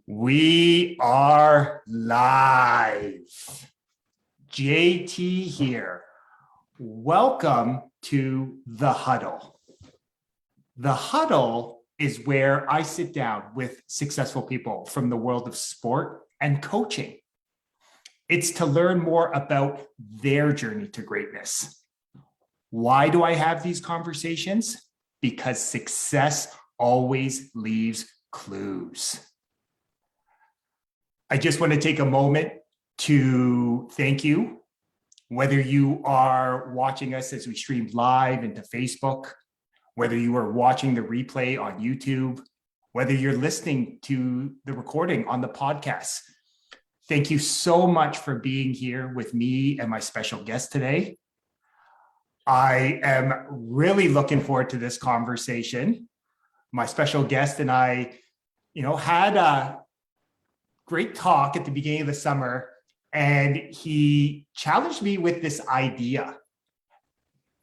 We are live. JT here. Welcome to The Huddle. The Huddle is where I sit down with successful people from the world of sport and coaching. It's to learn more about their journey to greatness. Why do I have these conversations? Because success always leaves clues. I just want to take a moment to thank you, whether you are watching us as we stream live into Facebook, whether you are watching the replay on YouTube, whether you're listening to the recording on the podcast. Thank you so much for being here with me and my special guest today. I am really looking forward to this conversation. My special guest and I, had a great talk at the beginning of the summer, and he challenged me with this idea.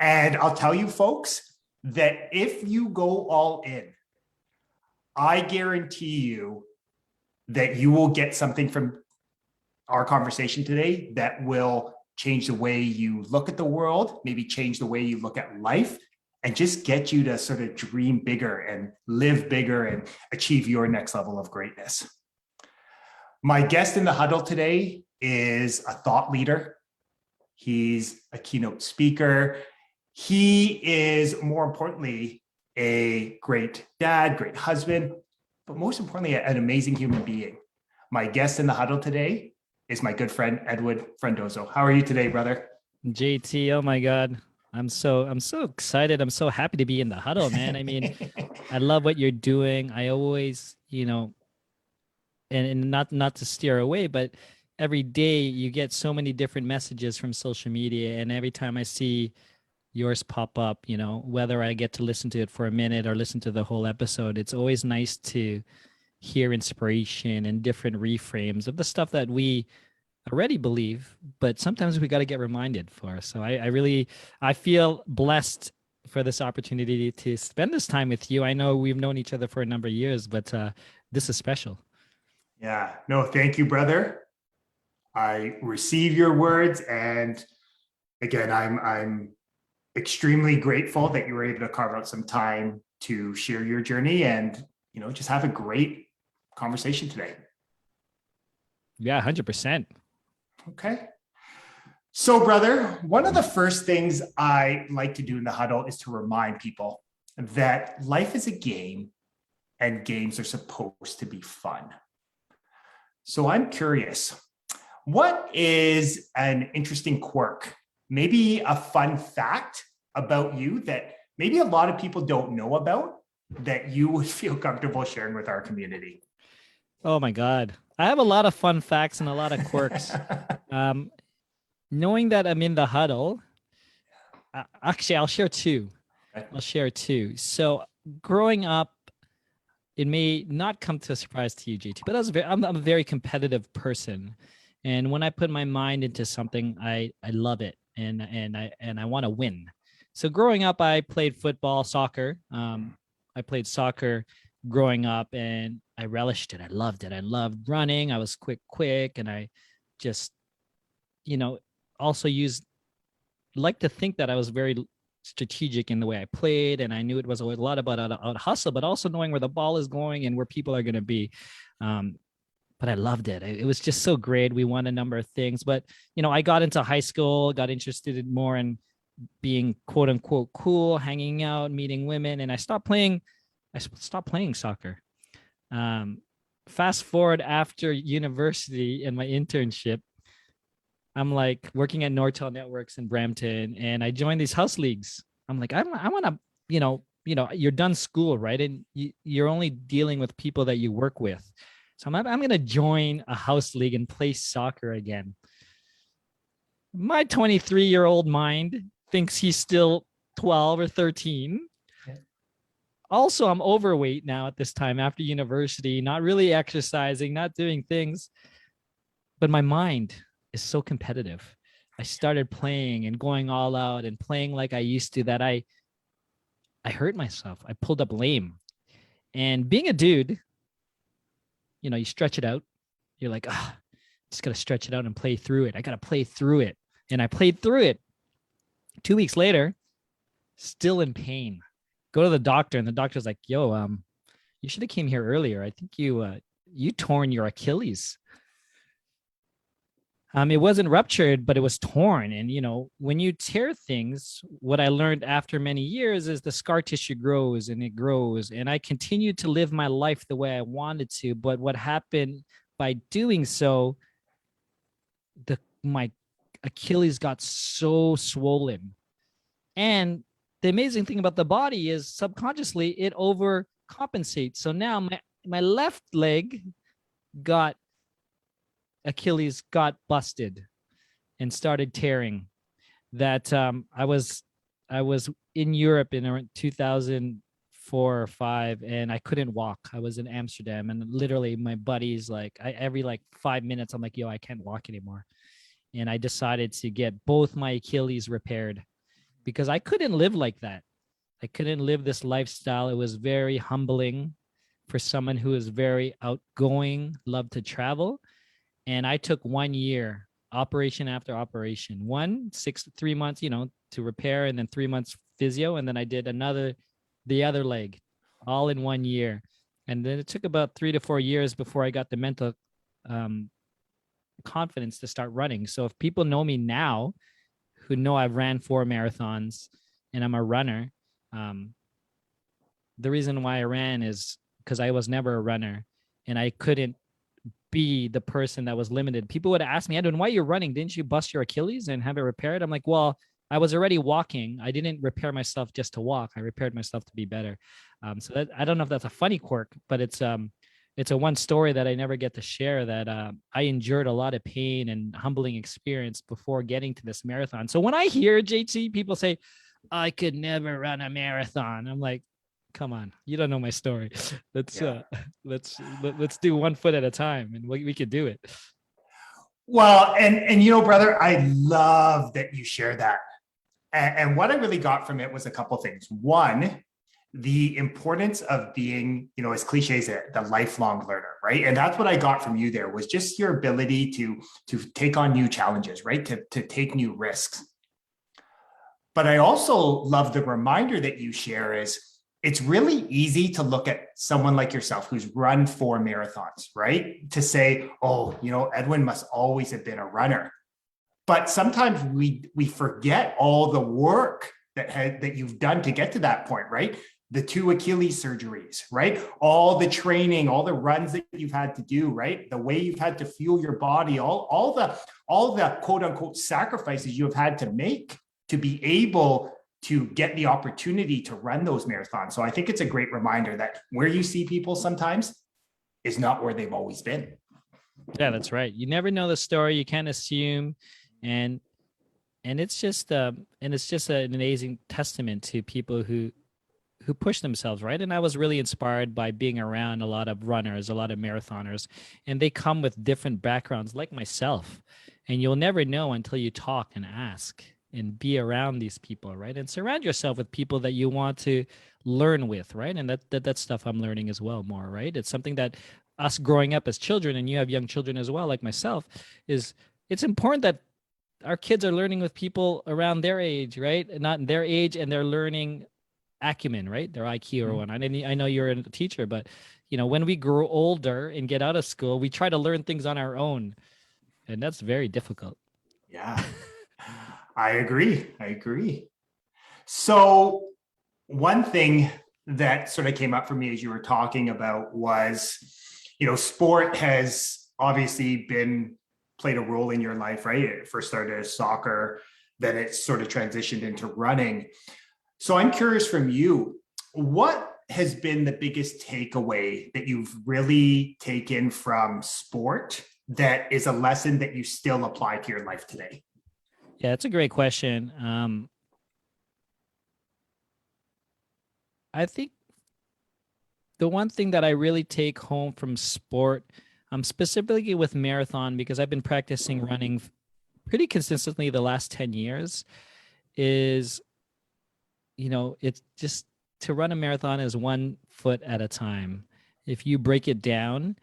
And I'll tell you folks that if you go all in, I guarantee you that you will get something from our conversation today that will change the way you look at the world, maybe change the way you look at life, and just get you to sort of dream bigger and live bigger and achieve your next level of greatness. My guest in the huddle today is a thought leader. He's a keynote speaker. He is, more importantly, a great dad, great husband, but most importantly, an amazing human being. My guest in the huddle today is my good friend, Edwin Frondozo. How are you today, brother? JT, oh my God. I'm so excited. I'm so happy to be in the huddle, man. I mean, I love what you're doing. I always, and not to steer away, but every day you get so many different messages from social media. And every time I see yours pop up, whether I get to listen to it for a minute or listen to the whole episode, it's always nice to hear inspiration and different reframes of the stuff that we already believe, but sometimes we got to get reminded for. So I feel blessed for this opportunity to spend this time with you. I know we've known each other for a number of years, but this is special. Yeah, no, thank you, brother. I receive your words. And again, I'm extremely grateful that you were able to carve out some time to share your journey and, just have a great conversation today. Yeah, 100%. Okay. So, brother, one of the first things I like to do in the huddle is to remind people that life is a game and games are supposed to be fun. So I'm curious, what is an interesting quirk, maybe a fun fact about you that maybe a lot of people don't know about that you would feel comfortable sharing with our community? Oh my God. I have a lot of fun facts and a lot of quirks. Knowing that I'm in the huddle, actually, I'll share two. So growing up, it may not come to a surprise to you, JT, but I'm a very competitive person. And when I put my mind into something, I love it and I want to win. So growing up, I played football, soccer. I played soccer growing up and I relished it. I loved it. I loved running. I was quick. And I just, also like to think that I was very strategic in the way I played. And I knew it was a lot about out hustle, but also knowing where the ball is going and where people are going to be. But I loved it. It was just so great. We won a number of things, but, I got into high school, got interested more in being quote unquote cool, hanging out, meeting women. And I stopped playing soccer. Fast forward after university and my internship, I'm like working at Nortel Networks in Brampton, and I joined these house leagues. I'm like, I want to, you're done school, right? And you're only dealing with people that you work with. So I'm going to join a house league and play soccer again. My 23-year-old mind thinks he's still 12 or 13. Yeah. Also, I'm overweight now at this time after university, not really exercising, not doing things, but my mind is so competitive. I started playing and going all out and playing like I used to that I hurt myself. I pulled up lame. And being a dude, you stretch it out. You're like, ah, just got to stretch it out and play through it. I got to play through it. And I played through it. 2 weeks later, still in pain. Go to the doctor, and the doctor's like, yo, you should have came here earlier. I think you torn your Achilles. It wasn't ruptured, but it was torn. And, when you tear things, what I learned after many years is the scar tissue grows and it grows. And I continued to live my life the way I wanted to. But what happened by doing so, my Achilles got so swollen. And the amazing thing about the body is subconsciously it overcompensates. So now my left leg Achilles got busted and started tearing. That I was in Europe in around 2004 or 5, and I couldn't walk. I was in Amsterdam, and literally my buddies every 5 minutes I'm like, yo, I can't walk anymore. And I decided to get both my Achilles repaired because I couldn't live like that. I couldn't live this lifestyle. It was very humbling for someone who is very outgoing, loved to travel. And I took 1 year, operation after operation, 3 months, to repair, and then 3 months physio. And then I did the other leg, all in 1 year. And then it took about 3 to 4 years before I got the mental confidence to start running. So if people know me now, who know I've ran 4 marathons and I'm a runner, the reason why I ran is because I was never a runner and I couldn't be the person that was limited. People would ask me, Edwin, why are you running? Didn't you bust your Achilles and have it repaired? I'm like, well, I was already walking. I didn't repair myself just to walk. I repaired myself to be better. So that, I don't know if that's a funny quirk, but it's a one story that I never get to share, that I endured a lot of pain and humbling experience before getting to this marathon. So when I hear JT, people say, I could never run a marathon, I'm like, come on, you don't know my story. Let's do 1 foot at a time, and we could do it. Well, and brother, I love that you share that. And what I really got from it was a couple of things. One, the importance of being, as cliche as it, the lifelong learner, right? And that's what I got from you there, was just your ability to take on new challenges, right? To take new risks. But I also love the reminder that you share is it's really easy to look at someone like yourself who's run 4 marathons, right? To say, oh, Edwin must always have been a runner. But sometimes we forget all the work that you've done to get to that point, right? The 2 Achilles surgeries, right? All the training, all the runs that you've had to do, right? The way you've had to fuel your body, all the quote unquote sacrifices you have had to make to be able to get the opportunity to run those marathons. So I think it's a great reminder that where you see people sometimes is not where they've always been. Yeah, that's right. You never know the story. You can't assume. And it's just an amazing testament to people who push themselves, right? And I was really inspired by being around a lot of runners, a lot of marathoners, and they come with different backgrounds like myself. And you'll never know until you talk and ask and be around these people, right? And surround yourself with people that you want to learn with, right? And that's stuff I'm learning as well more, right? It's something that us growing up as children, and you have young children as well, like myself, is it's important that our kids are learning with people around their age, right? And not their age, and they're learning acumen, right? Their IQ or one. I know you're a teacher, but when we grow older and get out of school, we try to learn things on our own, and that's very difficult. Yeah, I agree. So one thing that sort of came up for me as you were talking about was, sport has obviously played a role in your life, right? It first started as soccer, then it sort of transitioned into running. So I'm curious from you, what has been the biggest takeaway that you've really taken from sport that is a lesson that you still apply to your life today? Yeah, that's a great question. I think the one thing that I really take home from sport, specifically with marathon, because I've been practicing running pretty consistently the last 10 years, is, it's just to run a marathon is 1 foot at a time. If you break it down,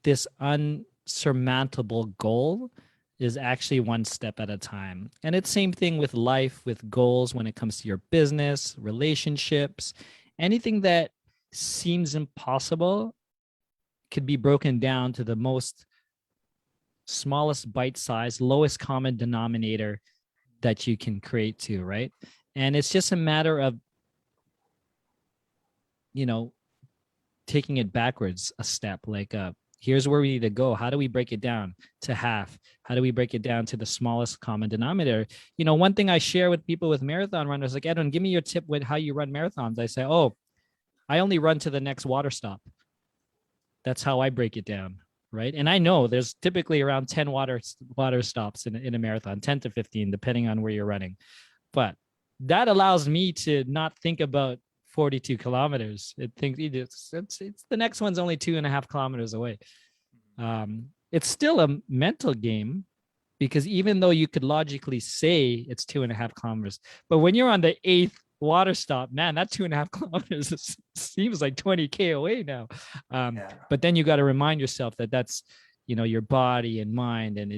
this unsurmountable goal is actually one step at a time. And it's same thing with life, with goals when it comes to your business, relationships, anything that seems impossible could be broken down to the most smallest bite size, lowest common denominator that you can create to, right? And it's just a matter of, taking it backwards a step, like here's where we need to go. How do we break it down to half? How do we break it down to the smallest common denominator? One thing I share with people with marathon runners, like, Edwin, give me your tip with how you run marathons. I say, oh, I only run to the next water stop. That's how I break it down, right? And I know there's typically around 10 water stops in a marathon, 10 to 15, depending on where you're running. But that allows me to not think about 42 kilometers. It's the next one's only 2.5 kilometers away. It's still a mental game, because even though you could logically say it's 2.5 kilometers, but when you're on the 8th water stop, man, that 2.5 kilometers seems like 20K away now. But then you got to remind yourself that that's, your body and mind. And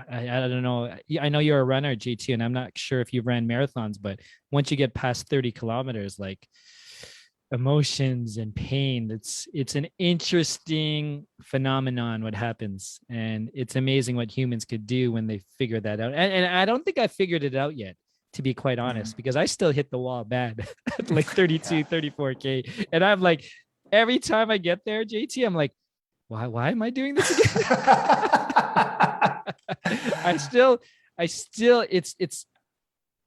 I don't know. I know you're a runner, JT, and I'm not sure if you've ran marathons, but once you get past 30 kilometers, like, emotions and pain, it's an interesting phenomenon what happens. And it's amazing what humans could do when they figure that out. And I don't think I figured it out yet, to be quite honest, because I still hit the wall bad at like 32, 34K. And I'm like, every time I get there, JT, I'm like, why am I doing this again? I still,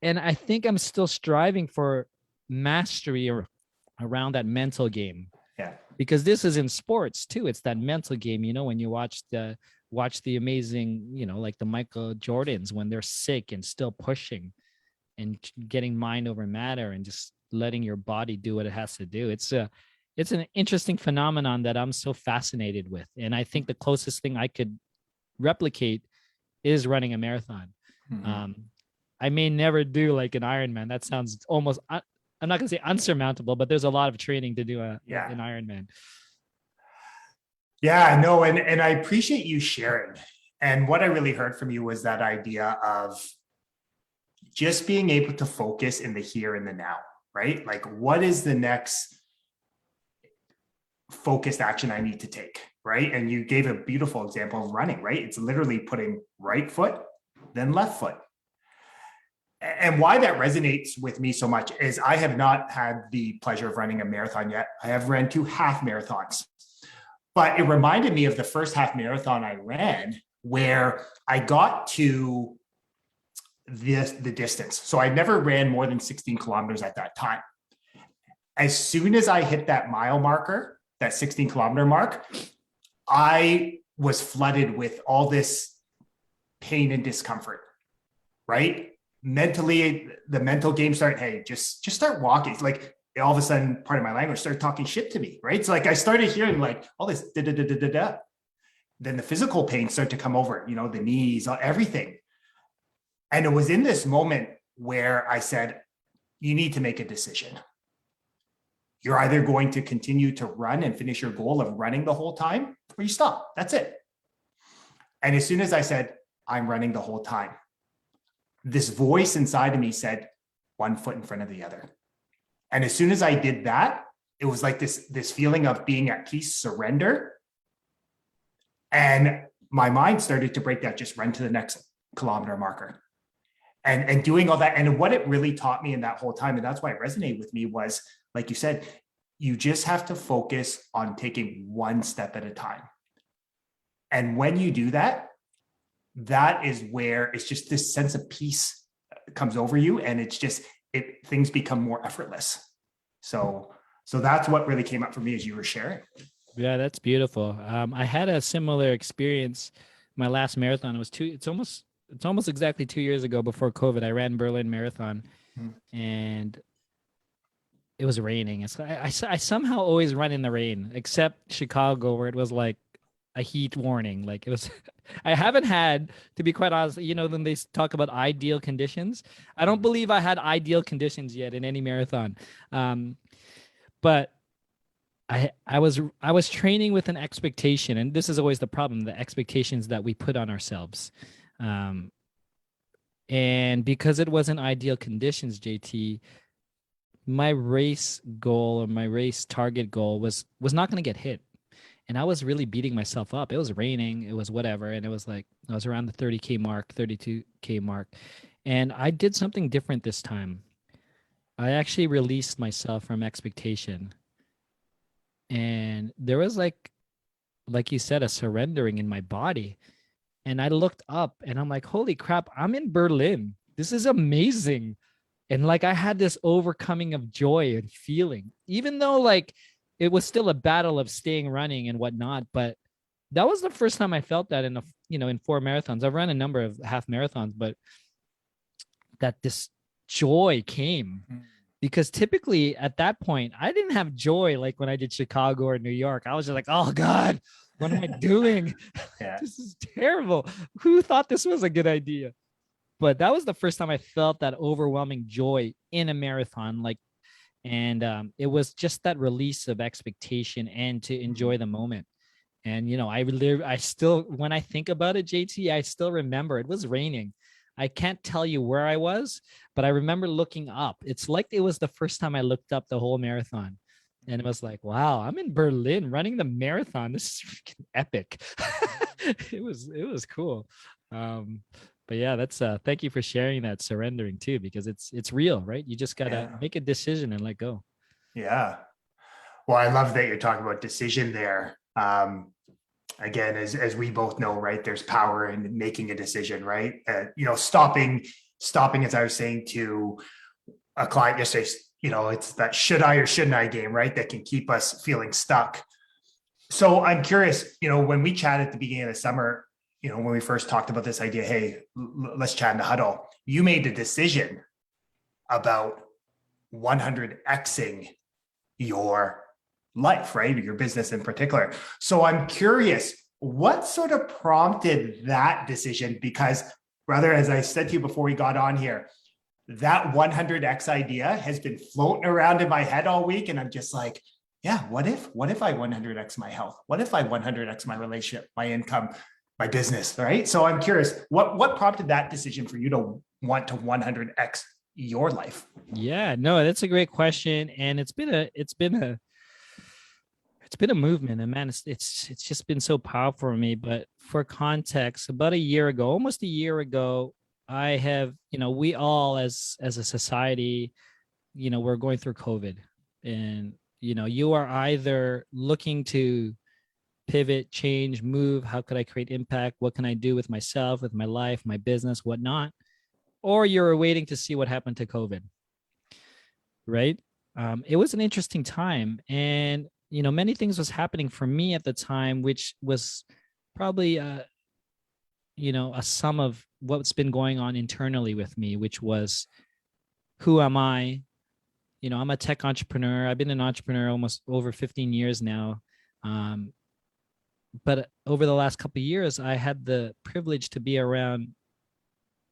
and I think I'm still striving for mastery around that mental game. Yeah. Because this is in sports too. It's that mental game, when you watch the amazing, like the Michael Jordans, when they're sick and still pushing and getting mind over matter and just letting your body do what it has to do. It's an interesting phenomenon that I'm so fascinated with. And I think the closest thing I could replicate is running a marathon. Mm-hmm. I may never do like an Ironman. That sounds almost, I'm not going to say unsurmountable, but there's a lot of training to do an Ironman. Yeah, no. And I appreciate you sharing. And what I really heard from you was that idea of just being able to focus in the here and the now, right? Like, what is the next focused action I need to take, right? And you gave a beautiful example of running, right? It's literally putting right foot, then left foot. And why that resonates with me so much is I have not had the pleasure of running a marathon yet. I have ran 2 half marathons, but it reminded me of the first half marathon I ran, where I got to the distance. So I never ran more than 16 kilometers at that time. As soon as I hit that mile marker, that 16 kilometer mark, I was flooded with all this pain and discomfort, right? Mentally, the mental game started, hey, just start walking. It's like all of a sudden, part of my language started talking shit to me, right? So like I started hearing like all this da-da-da-da-da-da. Then the physical pain started to come over, the knees, everything. And it was in this moment where I said, you need to make a decision. You're either going to continue to run and finish your goal of running the whole time, or you stop. That's it. And as soon as I said, I'm running the whole time, this voice inside of me said, one foot in front of the other. And as soon as I did that, it was like this feeling of being at peace, surrender. And my mind started to break that, just run to the next kilometer marker. And doing all that. And what it really taught me in that whole time, and that's why it resonated with me, was, like you said, you just have to focus on taking one step at a time. And when you do that, that is where it's just this sense of peace comes over you, and it's just, things become more effortless. So that's what really came up for me as you were sharing. Yeah, that's beautiful. I had a similar experience. My last marathon was it's almost exactly 2 years ago, before COVID. I ran Berlin Marathon, and it was raining. I somehow always run in the rain, except Chicago, where it was like a heat warning. Like, it was, I haven't had, to be quite honest, when they talk about ideal conditions, I don't believe I had ideal conditions yet in any marathon. But I was training with an expectation, and this is always the problem, the expectations that we put on ourselves. Um, and because it wasn't ideal conditions, JT, my race goal or my race target goal was not going to get hit. And I was really beating myself up. It was raining, it was whatever, and it was like I was around the 30K mark, 32K mark. And I did something different this time. I actually released myself from expectation. And there was like you said, a surrendering in my body. And I looked up and I'm like, holy crap, I'm in Berlin. This is amazing. And like I had this overcoming of joy and feeling, even though like it was still a battle of staying running and whatnot. But that was the first time I felt that in in 4 marathons. I've run a number of half marathons, but that this joy came, because typically at that point I didn't have joy like when I did Chicago or New York. I was just like, oh God, what am I doing? Yeah. This is terrible. Who thought this was a good idea? But that was the first time I felt that overwhelming joy in a marathon. And it was just that release of expectation and to enjoy the moment. And I still, when I think about it, JT, I still remember it was raining. I can't tell you where I was, but I remember looking up. It's like it was the first time I looked up the whole marathon. And it was like, wow, I'm in Berlin running the marathon. This is freaking epic. it was cool. But yeah, that's thank you for sharing that, surrendering too, because it's real, right? You just gotta make a decision and let go. Yeah. Well, I love that you're talking about decision there. Again, as we both know, right, there's power in making a decision, right? Stopping, as I was saying to a client yesterday, it's that should I or shouldn't I game, right? That can keep us feeling stuck. So I'm curious, when we chatted at the beginning of the summer, when we first talked about this idea, hey, let's chat in the huddle, you made a decision about 100xing your life, right? Your business in particular. So I'm curious, what sort of prompted that decision? Because brother, as I said to you before we got on here, that 100x idea has been floating around in my head all week. And I'm just like, yeah, what if I 100x my health? What if I 100x my relationship, my income, my business, right? So I'm curious, what prompted that decision for you to want to 100x your life? Yeah, no, that's a great question. And it's been a movement, and man, it's just been so powerful for me. But for context, about a year ago, almost a year ago, I have, we all as a society, we're going through COVID, and you are either looking to pivot, change, move. How could I create impact? What can I do with myself, with my life, my business, whatnot? Or you're waiting to see what happened to COVID, right? It was an interesting time, and many things was happening for me at the time, which was probably a sum of what's been going on internally with me, which was, who am I? I'm a tech entrepreneur. I've been an entrepreneur almost over 15 years now. But over the last couple of years, I had the privilege to be around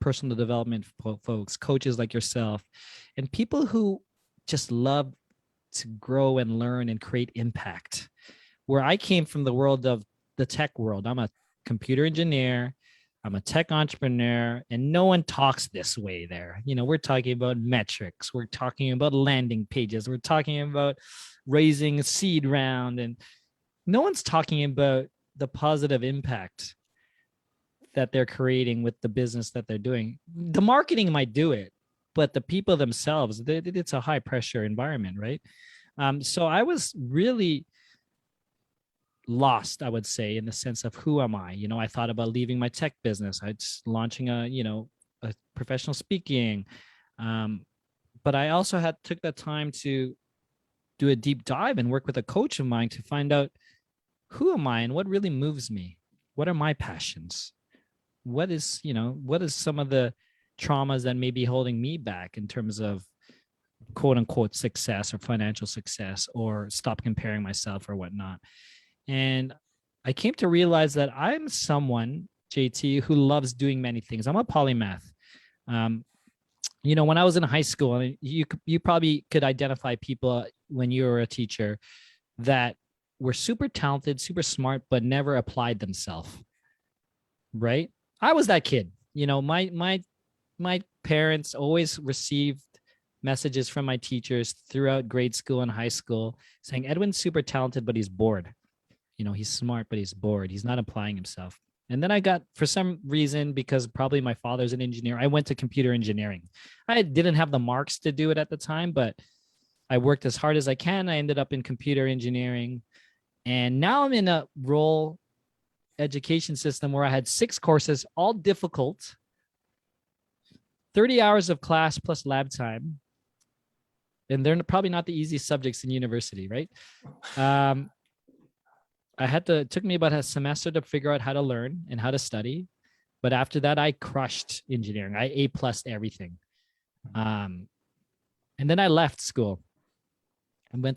personal development folks, coaches like yourself, and people who just love to grow and learn and create impact. Where I came from, the world of the tech world, I'm a computer engineer, I'm a tech entrepreneur, and no one talks this way there. We're talking about metrics, we're talking about landing pages, we're talking about raising a seed round, and no one's talking about the positive impact that they're creating with the business that they're doing. The marketing might do it, but the people themselves, it's a high pressure environment, right? So I was really lost, I would say, in the sense of who am I? I thought about leaving my tech business. I was launching a professional speaking. But I also took that time to do a deep dive and work with a coach of mine to find out, who am I and what really moves me? What are my passions? What is some of the traumas that may be holding me back in terms of quote unquote success or financial success, or stop comparing myself or whatnot. And I came to realize that I'm someone, JT, who loves doing many things. I'm a polymath. When I was in high school, you probably could identify people when you were a teacher. that were super talented, super smart, but never applied themselves. Right? I was that kid. My parents always received messages from my teachers throughout grade school and high school saying Edwin's super talented, but he's bored. He's smart, but he's bored. He's not applying himself. And then I got, for some reason, because probably my father's an engineer, I went to computer engineering. I didn't have the marks to do it at the time, but I worked as hard as I can. I ended up in computer engineering. And now I'm in a role education system where I had 6 courses, all difficult, 30 hours of class plus lab time. And they're probably not the easiest subjects in university, right? It took me about a semester to figure out how to learn and how to study. But after that, I crushed engineering. I A+ everything. And then I left school. I went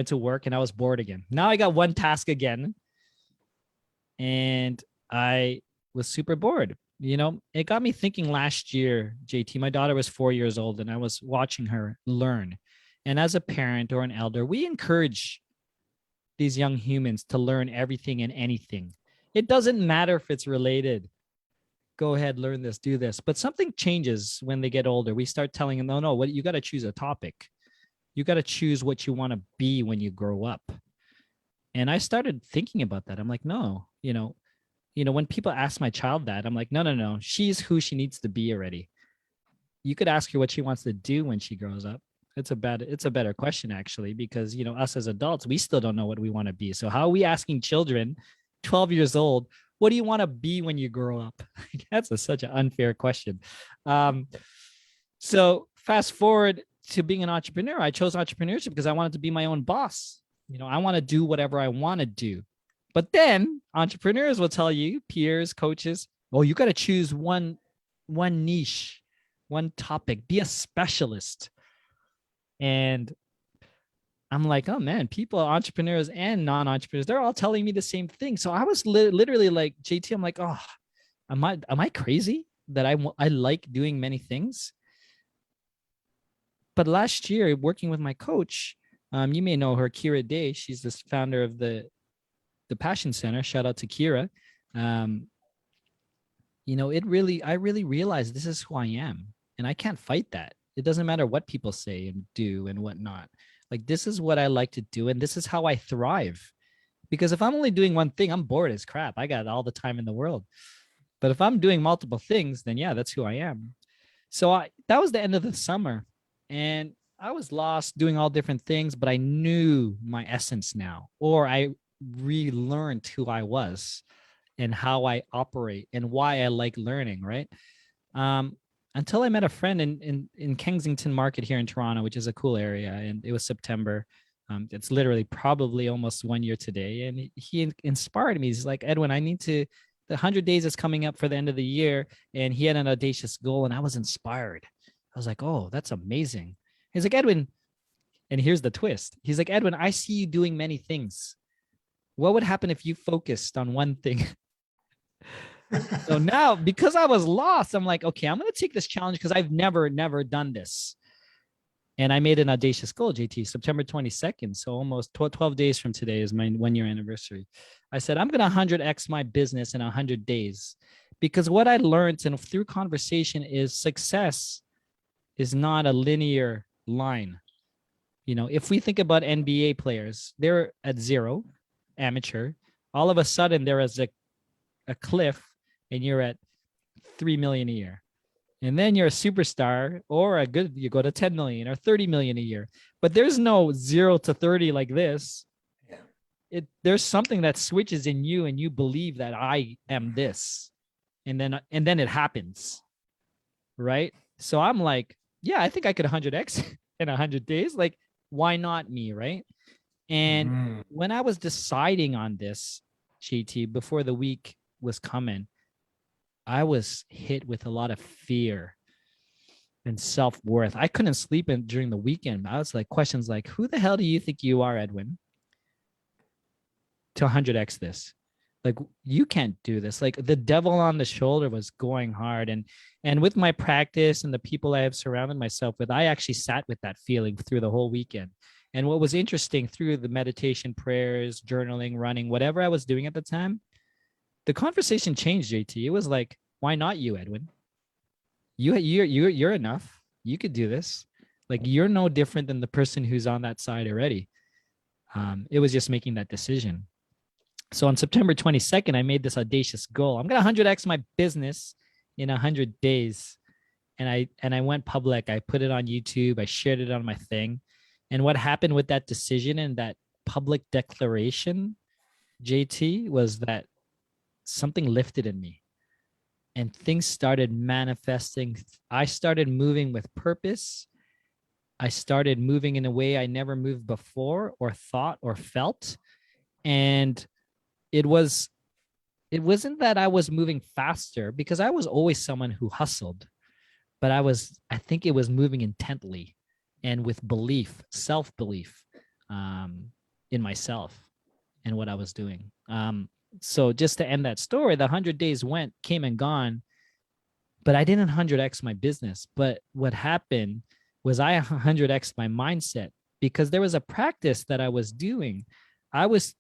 to work and I was bored again. Now I got one task again. And I was super bored. It got me thinking last year, JT, my daughter was 4 years old and I was watching her learn. And as a parent or an elder, we encourage these young humans to learn everything and anything. It doesn't matter if it's related. Go ahead, learn this, do this. But something changes when they get older. We start telling them, no, you got to choose a topic. You got to choose what you want to be when you grow up. And I started thinking about that. I'm like, no, when people ask my child that, I'm like, no, she's who she needs to be already. You could ask her what she wants to do when she grows up. It's a better question, actually, because, us as adults, we still don't know what we want to be. So how are we asking children, 12 years old, what do you want to be when you grow up? That's such an unfair question. So fast forward to being an entrepreneur. I chose entrepreneurship because I wanted to be my own boss. I want to do whatever I want to do. But then entrepreneurs will tell you, peers, coaches, you got to choose one niche, one topic, be a specialist. And I'm like, oh man, people, entrepreneurs and non-entrepreneurs, they're all telling me the same thing. So I was literally like, JT, I'm like, oh, am I crazy that I like doing many things? But last year, working with my coach, you may know her, Kira Day. She's this founder of the Passion Center. Shout out to Kira. I really realized this is who I am, and I can't fight that. It doesn't matter what people say and do and whatnot. Like, this is what I like to do, and this is how I thrive. Because if I'm only doing one thing, I'm bored as crap. I got all the time in the world. But if I'm doing multiple things, then yeah, that's who I am. So that was the end of the summer, and I was lost doing all different things, but I knew my essence now, or I relearned who I was and how I operate and why I like learning, right? Until I met a friend in Kensington Market here in Toronto, which is a cool area, and it was September. It's literally probably almost 1 year today, and he inspired me. He's like, Edwin, the 100 days is coming up for the end of the year, and he had an audacious goal, and I was inspired. I was like, oh, that's amazing. He's like, Edwin, and here's the twist. He's like, Edwin, I see you doing many things. What would happen if you focused on one thing? So now, because I was lost, I'm like, okay, I'm going to take this challenge because I've never done this. And I made an audacious goal, JT, September 22nd. So almost 12 days from today is my 1 year anniversary. I said, I'm going to 100x my business in 100 days. Because what I learned and through conversation is success is not a linear line. If we think about NBA players, they're at 0, amateur. All of a sudden, there is a cliff and you're at 3 million a year. And then you're a superstar or you go to 10 million or 30 million a year. But there's no 0 to 30 like this. Yeah. There's something that switches in you and you believe that I am this. And then it happens. Right? So I'm like, yeah, I think I could 100x in 100 days. Like, why not me? Right? And when I was deciding on this, JT, before the week was coming, I was hit with a lot of fear and self-worth. I couldn't sleep during the weekend. I was like, questions like, who the hell do you think you are, Edwin, to 100x this? Like, you can't do this. Like, the devil on the shoulder was going hard. And with my practice and the people I have surrounded myself with, I actually sat with that feeling through the whole weekend. And what was interesting through the meditation, prayers, journaling, running, whatever I was doing at the time, the conversation changed, JT. It was like, why not you, Edwin? You're enough. You could do this. Like, you're no different than the person who's on that side already. It was just making that decision. So on September 22nd, I made this audacious goal. I'm going to 100x my business in 100 days. And I went public. I put it on YouTube. I shared it on my thing. And what happened with that decision and that public declaration, JT, was that something lifted in me and things started manifesting. I started moving with purpose. I started moving in a way I never moved before or thought or felt. And it wasn't that I was moving faster, because I was always someone who hustled, but I think it was moving intently and with belief, self-belief, in myself and what I was doing. So just to end that story, the 100 days came and gone, but I didn't 100x my business. But what happened was I 100x my mindset, because there was a practice that I was doing. I was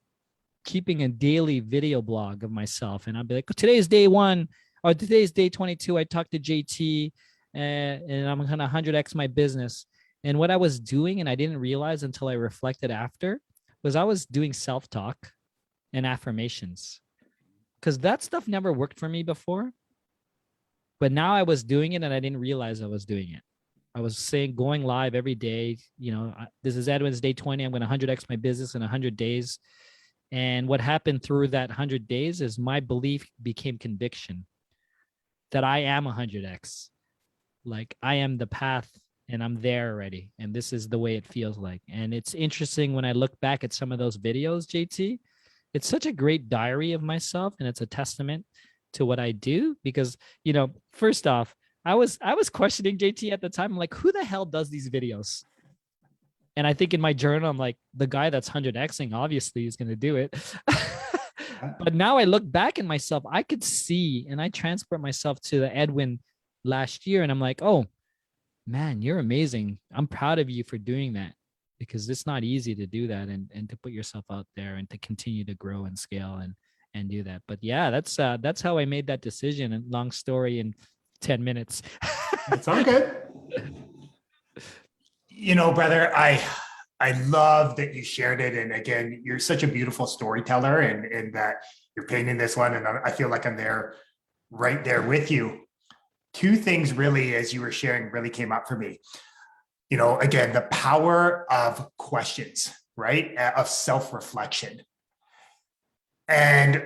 keeping a daily video blog of myself, and I'd be like, today's day 1 or today's day 22. I talked to JT and I'm going to 100x my business. And what I was doing, and I didn't realize until I reflected after, was I was doing self-talk and affirmations, because that stuff never worked for me before. But now I was doing it and I didn't realize I was doing it. I was saying, going live every day, this is Edwin's day 20. I'm going to 100x my business in 100 days. And what happened through that 100 days is my belief became conviction that I am 100x. Like, I am the path and I'm there already. And this is the way it feels like. And it's interesting when I look back at some of those videos, JT, it's such a great diary of myself. And it's a testament to what I do, because, first off, I was questioning JT at the time. I'm like, who the hell does these videos? And I think in my journal, I'm like, the guy that's 100xing obviously is going to do it. But now I look back at myself, I could see, and I transport myself to the Edwin last year. And I'm like, oh man, you're amazing. I'm proud of you for doing that, because it's not easy to do that and to put yourself out there and to continue to grow and scale and do that. But yeah, that's how I made that decision. And long story in 10 minutes. It's all good. Brother, I love that you shared it. And again, you're such a beautiful storyteller, and that you're painting this one. And I feel like I'm right there with you. Two things really, as you were sharing, really came up for me. Again, the power of questions, right? Of self-reflection. And,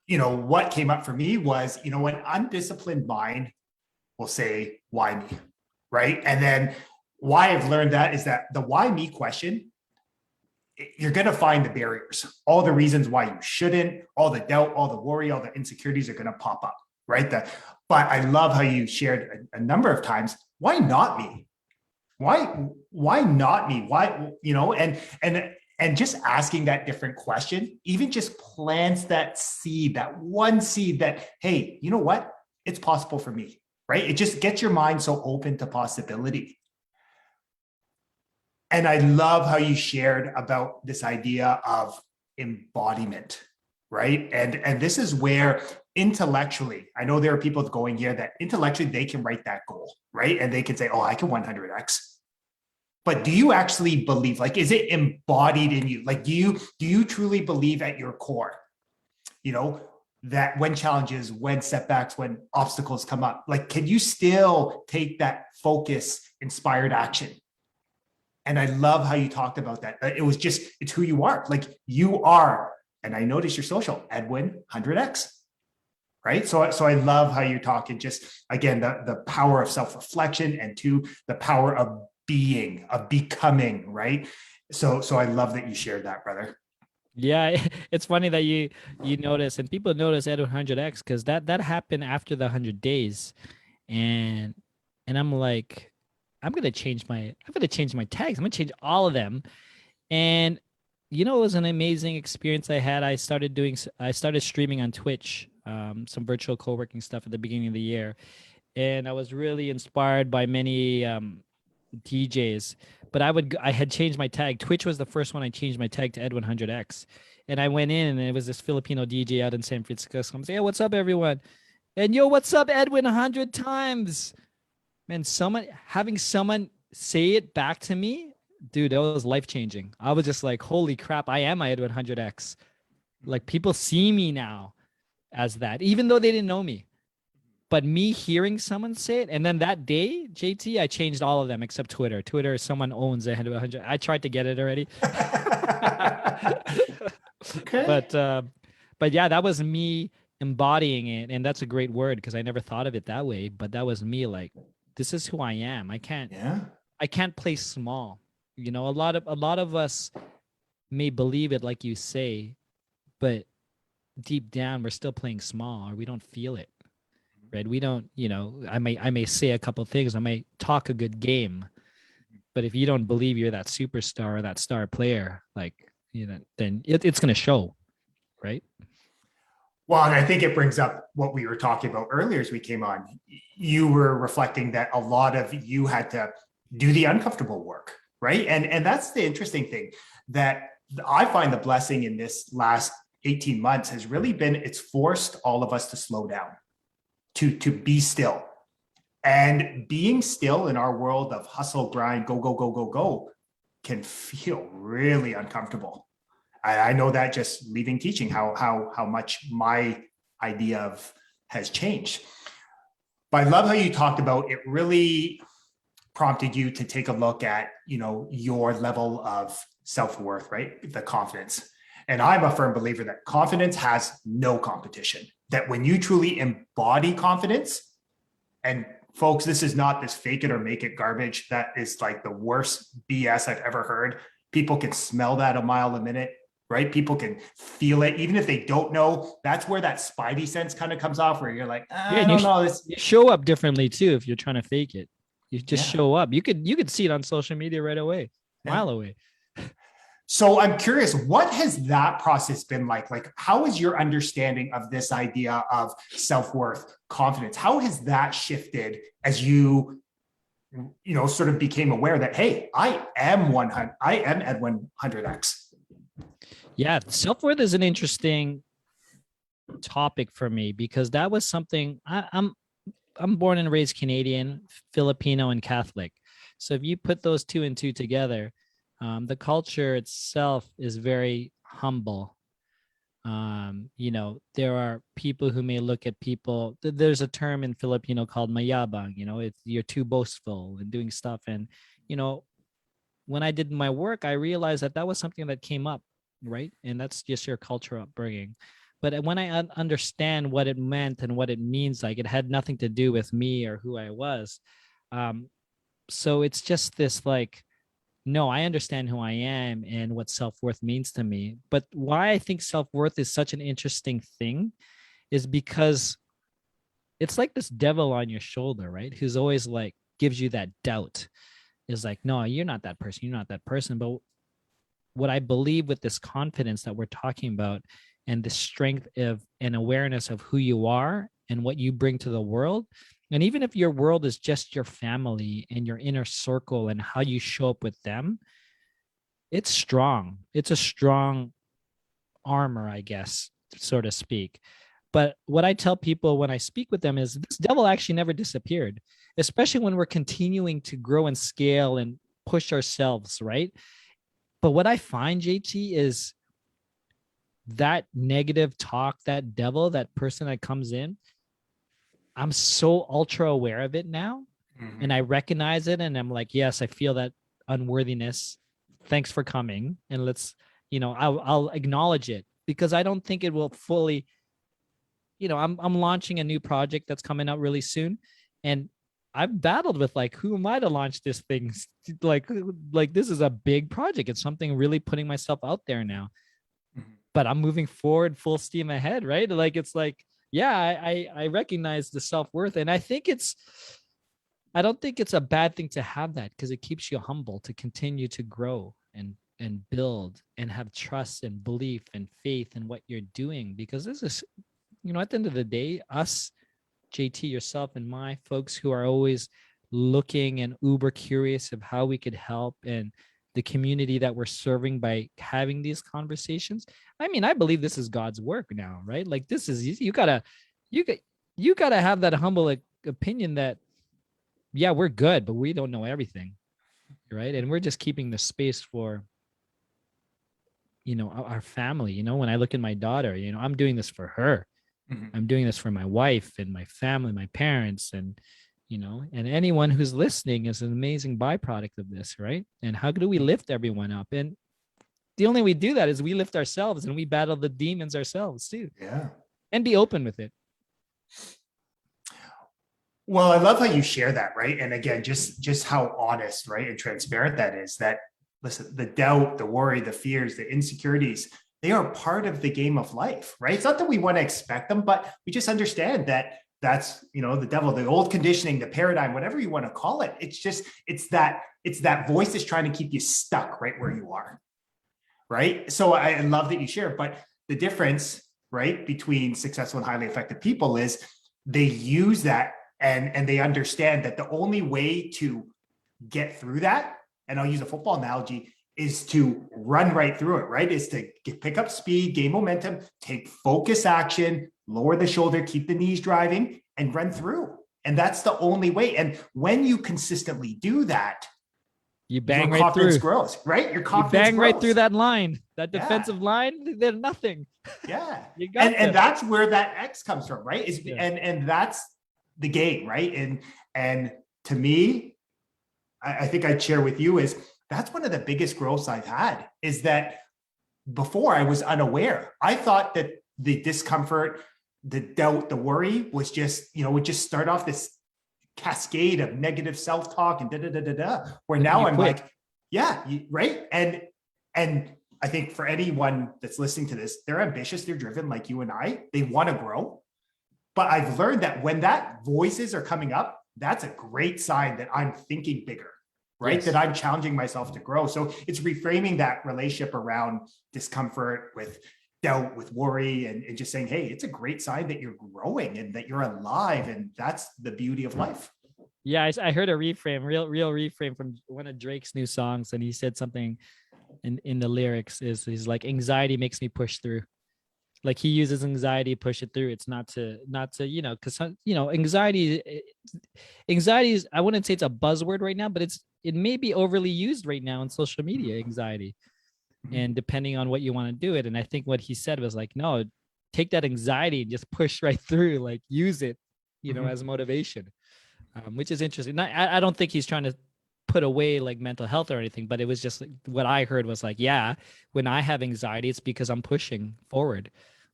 what came up for me was, an undisciplined mind will say, why me? Right. And then why I've learned that is that the why me question, you're going to find the barriers, all the reasons why you shouldn't, all the doubt, all the worry, all the insecurities are going to pop up. Right. But I love how you shared a number of times, why not me? Why not me? Why, and just asking that different question, even just plants that seed, that one seed that, hey, you know what? It's possible for me, right? It just gets your mind so open to possibility. And I love how you shared about this idea of embodiment, right? And this is where intellectually, I know there are people going here that intellectually they can write that goal, right? And they can say, oh, I can 100x. But do you actually believe, like, is it embodied in you? Like, do you truly believe at your core, that when challenges, when setbacks, when obstacles come up, like, can you still take that focus, inspired action? And I love how you talked about that. It's who you are. Like, you are, and I noticed your social, Edwin 100x, right? So I love how you're talking, just, again, the power of self-reflection, and two, the power of being, of becoming, right? So I love that you shared that, brother. Yeah, it's funny that you notice, and people notice Edwin 100x, because that happened after the 100 days. And I'm like, I'm gonna change my tags. I'm gonna change all of them. And it was an amazing experience I had. I started streaming on Twitch, some virtual co-working stuff at the beginning of the year. And I was really inspired by many DJs. but I had changed my tag. Twitch was the first one I changed my tag to Edwin 100X. And I went in and it was this Filipino DJ out in San Francisco. So I'm saying, hey, what's up, everyone? And yo, what's up, Edwin 100 times? Man, having someone say it back to me, dude, that was life-changing. I was just like, holy crap, I am my Edwin 100X. Like, people see me now as that, even though they didn't know me. But me hearing someone say it, and then that day, JT, I changed all of them except Twitter. Twitter, someone owns Edwin 100. I tried to get it already. Okay. But yeah, that was me embodying it, and that's a great word because I never thought of it that way. But that was me, like, this is who I am. I can't play small. You know, a lot of us may believe it, like you say, but deep down we're still playing small, or we don't feel it, right? We don't, you know, I may say a couple things, I may talk a good game, but if you don't believe you're that superstar or that star player, like, you know, then it's going to show, right? Well, and I think it brings up what we were talking about earlier as we came on. You were reflecting that a lot of you had to do the uncomfortable work, right? And that's the interesting thing, that I find the blessing in this last 18 months has really been, it's forced all of us to slow down, to be still. And being still in our world of hustle, grind, go, go, go, go, go can feel really uncomfortable. I know that just leaving teaching, how much my idea of has changed. But I love how you talked about it really prompted you to take a look at, you know, your level of self-worth, right? The confidence. And I'm a firm believer that confidence has no competition, that when you truly embody confidence, and folks, this is not this fake it or make it garbage. That is like the worst BS I've ever heard. People can smell that a mile a minute, right? People can feel it, even if they don't know. That's where that spidey sense kind of comes off, where you're like, I don't know. You show up differently too if you're trying to fake it. You just show up. You could see it on social media right away, mile away. So I'm curious, what has that process been like? Like, how is your understanding of this idea of self-worth, confidence? How has that shifted as you know, sort of became aware that, hey, I am Edwin 100X? Yeah, self-worth is an interesting topic for me because that was something I'm born and raised Canadian, Filipino, and Catholic. So if you put those two and two together, the culture itself is very humble. You know, there are people who may look at people. There's a term in Filipino called mayabang. You know, you're too boastful and doing stuff. And, you know, when I did my work, I realized that was something that came up, right? And that's just your cultural upbringing. But when I understand what it meant and what it means, like, it had nothing to do with me or who I was. So it's just this, like, no, I understand who I am and what self-worth means to me. But why I think self-worth is such an interesting thing is because it's like this devil on your shoulder, right? Who's always like, gives you that doubt. Is like, no, you're not that person. You're not that person. But what I believe with this confidence that we're talking about and the strength of and awareness of who you are and what you bring to the world, and even if your world is just your family and your inner circle and how you show up with them, it's strong. It's a strong armor, I guess, so to speak. But what I tell people when I speak with them is this devil actually never disappeared, especially when we're continuing to grow and scale and push ourselves, right? But what I find, JT, is that negative talk, that devil, that person that comes in, I'm so ultra aware of it now. Mm-hmm. And I recognize it. And I'm like, yes, I feel that unworthiness. Thanks for coming. And let's, you know, I'll acknowledge it because I don't think it will fully, you know, I'm launching a new project that's coming out really soon. And I've battled with, like, who am I to launch this thing? Like this is a big project. It's something really putting myself out there now. Mm-hmm. But I'm moving forward full steam ahead, right? Like, it's like, yeah, I recognize the self-worth. And I don't think it's a bad thing to have that because it keeps you humble to continue to grow and build and have trust and belief and faith in what you're doing. Because this is, you know, at the end of the day, us, JT, yourself, and my folks who are always looking and uber curious of how we could help and the community that we're serving by having these conversations. I mean, I believe this is God's work now, right? Like this is, you gotta have that humble opinion that, yeah, we're good, but we don't know everything, right? And we're just keeping the space for, our family. When I look at my daughter, I'm doing this for her. I'm doing this for my wife and my family, my parents, and and anyone who's listening is an amazing byproduct of this, right? And how do we lift everyone up? And the only way we do that is we lift ourselves and we battle the demons ourselves too. Yeah. And be open with it. Well, I love how you share that, right? And again, just how honest, right, and transparent that is. That, listen, the doubt, the worry, the fears, the insecurities, they are part of the game of life, right? It's not that we want to expect them, but we just understand that that's, the devil, the old conditioning, the paradigm, whatever you want to call it. It's that voice that's trying to keep you stuck right where you are, right? So I love that you share, but the difference, right, between successful and highly effective people is they use that and they understand that the only way to get through that, and I'll use a football analogy, is to run right through it, right? Is to pick up speed, gain momentum, take focus action, lower the shoulder, keep the knees driving, and run through. And that's the only way. And when you consistently do that, you bang your right confidence through. grows, right? Your You confidence bang grows. right through that line, that defensive line. They're nothing. Yeah. You got and that's where that X comes from, right? Yeah. And that's the game, right? And to me, I think I'd share with you is that's one of the biggest growths I've had, is that before I was unaware. I thought that the discomfort, the doubt, the worry was just, would just start off this cascade of negative self-talk and where now I'm like, yeah, right. And I think for anyone that's listening to this, they're ambitious, they're driven like you and I, they want to grow. But I've learned that when that voices are coming up, that's a great sign that I'm thinking bigger, right? Yes. That I'm challenging myself to grow. So it's reframing that relationship around discomfort with doubt, with worry, and just saying, hey, it's a great sign that you're growing and that you're alive. And that's the beauty of life. Yeah, I heard a reframe, real reframe from one of Drake's new songs. And he said something in the lyrics he's like, anxiety makes me push through. Like he uses anxiety, push it through. It's not to, because, anxiety is, I wouldn't say it's a buzzword right now, but it may be overly used right now in social media, anxiety. And depending on what you want to do it. And I think what he said was like, no, take that anxiety and just push right through, like use it, as motivation, which is interesting. I don't think he's trying to put away like mental health or anything, but it was just like, what I heard was like, yeah, when I have anxiety, it's because I'm pushing forward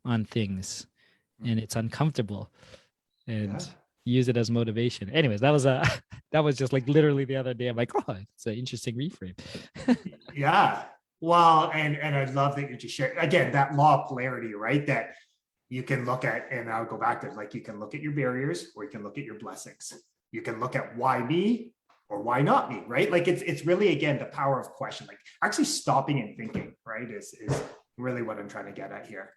on things and it's uncomfortable, and use it as motivation. Anyways, that was just like literally the other day. I'm like, oh, it's an interesting reframe. Yeah. Well, and I love that you just shared, again, that law of polarity, right? That you can look at, and I'll go back to like, you can look at your barriers or you can look at your blessings. You can look at why me or why not me, right? Like it's really, again, the power of question, like actually stopping and thinking, right? Is really what I'm trying to get at here.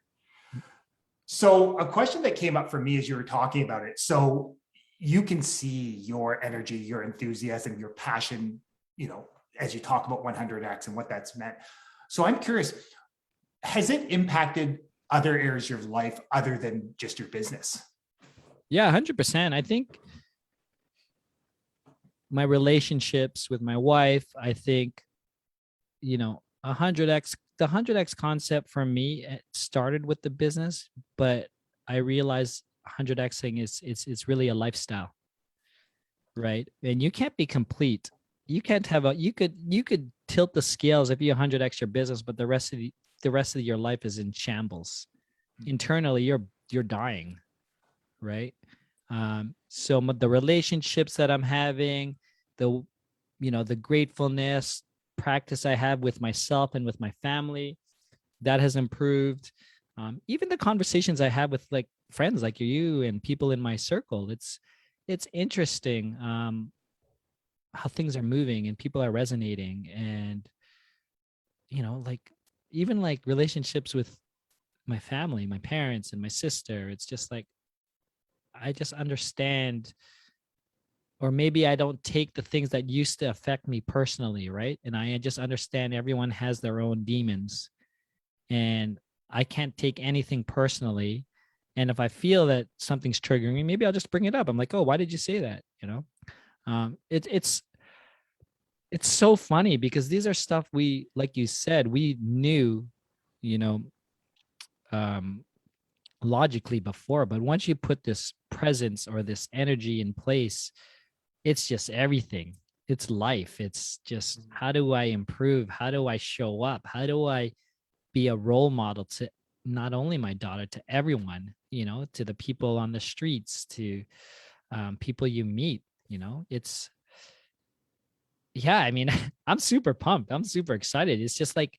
So a question that came up for me as you were talking about it. So you can see your energy, your enthusiasm, your passion, as you talk about 100X and what that's meant. So I'm curious, has it impacted other areas of your life other than just your business? Yeah, 100%. I think my relationships with my wife, I think, 100X, the 100X concept for me, it started with the business, but I realized 100Xing it's really a lifestyle, right? And you can't be complete. You can't have you could tilt the scales if you 100X your business, but the rest of your life is in shambles. Internally, you're dying, right? So the relationships that I'm having, the gratefulness practice I have with myself and with my family, that has improved. Even the conversations I have with like friends like you and people in my circle, it's interesting how things are moving and people are resonating, and like even like relationships with my family, my parents and my sister. It's just like I just understand or maybe I don't take the things that used to affect me personally, right? And I just understand everyone has their own demons, and I can't take anything personally. And if I feel that something's triggering me, maybe I'll just bring it up. I'm like, oh, why did you say that? You know, it's so funny because these are stuff we, like you said, we knew, you know, um, logically before, but once you put this presence or this energy in place, it's just everything. It's life. It's just, how do I improve? How do I show up? How do I be a role model to not only my daughter, to everyone, you know, to the people on the streets, to people you meet, you know? It's, yeah, I mean, I'm super pumped. I'm super excited. It's just like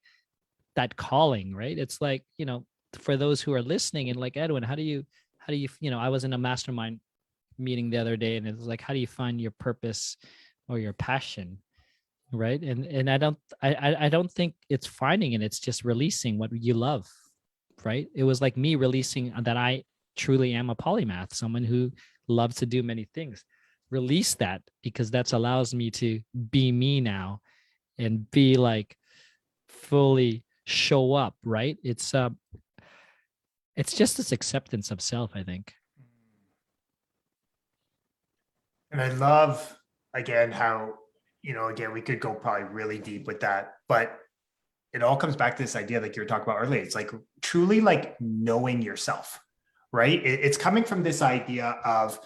that calling, right? It's like, you know, for those who are listening and like, Edwin, you know, I was in a mastermind meeting the other day, and it was like, how do you find your purpose or your passion, right? And I don't think it's finding it, it's just releasing what you love, right? It was like me releasing that I truly am a polymath, someone who loves to do many things. Release that, because that's allows me to be me now and be like fully show up, right? It's just this acceptance of self, I think. And I love, again, how, you know, again, we could go probably really deep with that, but it all comes back to this idea like you were talking about earlier. It's like truly like knowing yourself, right? It's coming from this idea of,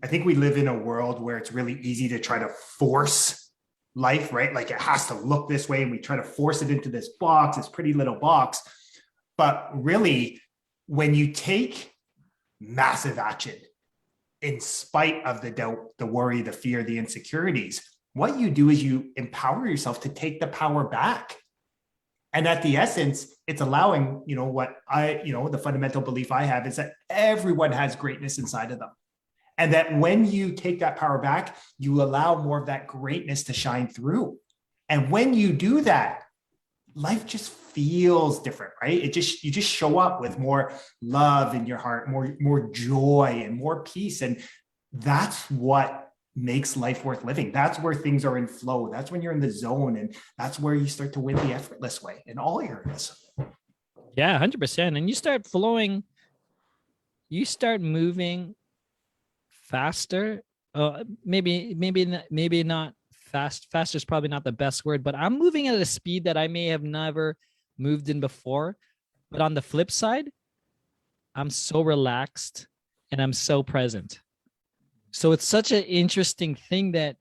I think we live in a world where it's really easy to try to force life, right? Like it has to look this way, and we try to force it into this box, this pretty little box. But really, when you take massive action, in spite of the doubt, the worry, the fear, the insecurities, what you do is you empower yourself to take the power back. And at the essence, it's allowing, you know, what I, you know, the fundamental belief I have is that everyone has greatness inside of them. And that when you take that power back, you allow more of that greatness to shine through. And when you do that, life just feels different, right? You just show up with more love in your heart, more joy and more peace. And that's what makes life worth living. That's where things are in flow. That's when you're in the zone, and that's where you start to win the effortless way in all areas. Yeah, 100%. And you start flowing, you start moving faster. Maybe not fast. Faster is probably not the best word, but I'm moving at a speed that I may have never moved in before. But on the flip side, I'm so relaxed and I'm so present. So it's such an interesting thing that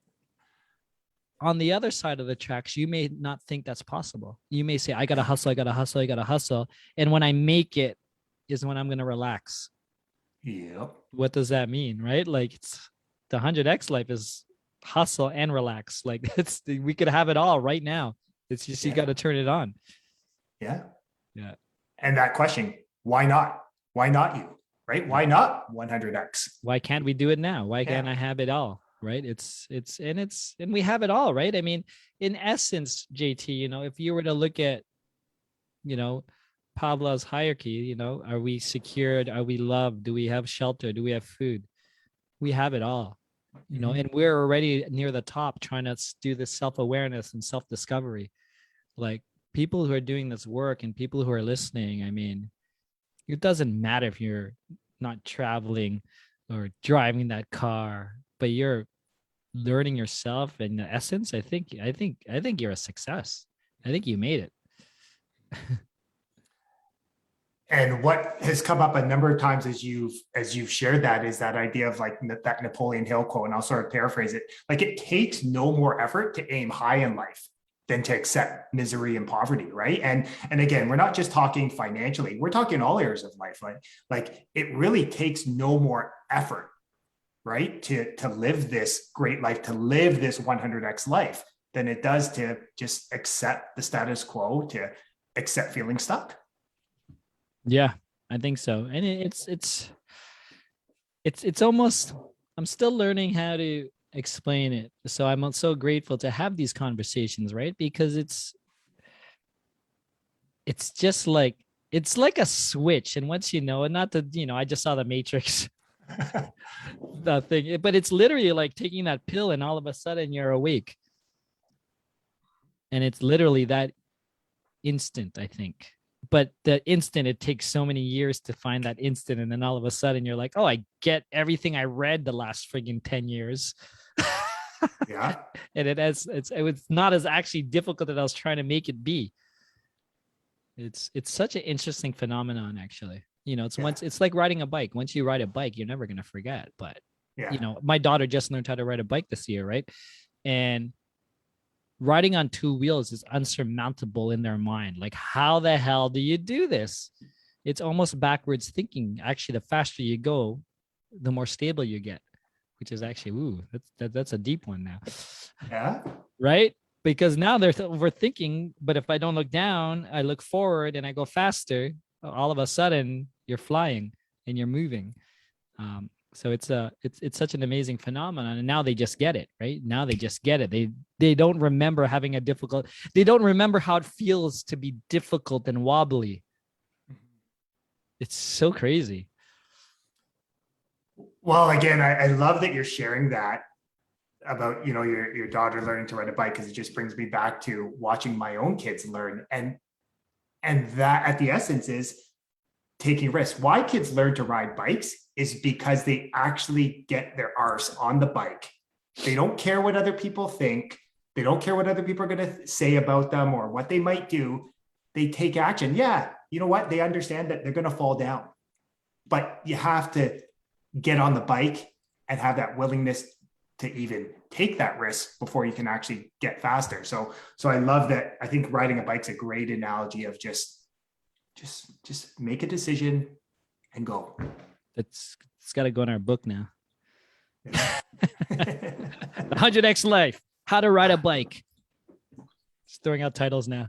on the other side of the tracks, you may not think that's possible. You may say, I gotta hustle, I gotta hustle, I gotta hustle. And when I make it is when I'm gonna relax. Yep. What does that mean, right? Like it's the 100x life is hustle and relax. Like we could have it all right now. It's just you got to turn it on. Yeah. Yeah. And that question, why not? Why not you? Right? Why not 100x? Why can't we do it now? Why can't I have it all? Right? And we have it all, right? I mean, in essence, JT, you know, if you were to look at, you know, Pavlov's hierarchy, you know, are we secured? Are we loved? Do we have shelter? Do we have food? We have it all, you know, and we're already near the top trying to do this self-awareness and self-discovery. Like people who are doing this work and people who are listening, I mean, it doesn't matter if you're not traveling or driving that car, but you're learning yourself in the essence. I think you're a success. I think you made it. And what has come up a number of times as you've shared that is that idea of like that Napoleon Hill quote, and I'll sort of paraphrase it. Like it takes no more effort to aim high in life than to accept misery and poverty, right? And again, we're not just talking financially, we're talking all areas of life. Like it really takes no more effort, right? To live this great life, to live this 100x life than it does to just accept the status quo, to accept feeling stuck. Yeah, I think so. And it's almost, I'm still learning how to explain it. So I'm so grateful to have these conversations, right? Because it's like a switch. And once you know, and not to, you know, I just saw the Matrix that thing. But it's literally like taking that pill and all of a sudden you're awake. And it's literally that instant, I think. But the instant, it takes so many years to find that instant. And then all of a sudden you're like, oh, I get everything I read the last friggin' 10 years. Yeah. And it was not as actually difficult as I was trying to make it be. It's such an interesting phenomenon, actually. It's like riding a bike. Once you ride a bike, you're never going to forget. But, my daughter just learned how to ride a bike this year, right? And riding on two wheels is unsurmountable in their mind. Like, how the hell do you do this? It's almost backwards thinking. Actually, the faster you go, the more stable you get, which is actually, that's a deep one now. Yeah. Right? Because now they're overthinking, but if I don't look down, I look forward and I go faster, all of a sudden you're flying and you're moving. So it's such an amazing phenomenon. And now they just get it, right? Now they just get it. They don't remember having they don't remember how it feels to be difficult and wobbly. It's so crazy. Well, again, I love that you're sharing that about, your daughter learning to ride a bike, because it just brings me back to watching my own kids learn. And that at the essence is taking risks. Why kids learn to ride bikes is because they actually get their arse on the bike. They don't care what other people think. They don't care what other people are going to say about them or what they might do. They take action. Yeah. You know what? They understand that they're going to fall down, but you have to get on the bike and have that willingness to even take that risk before you can actually get faster. So I love that. I think riding a bike's a great analogy of just make a decision and go. It's got to go in our book now. Yeah. 100X Life, how to ride a bike. Just throwing out titles now.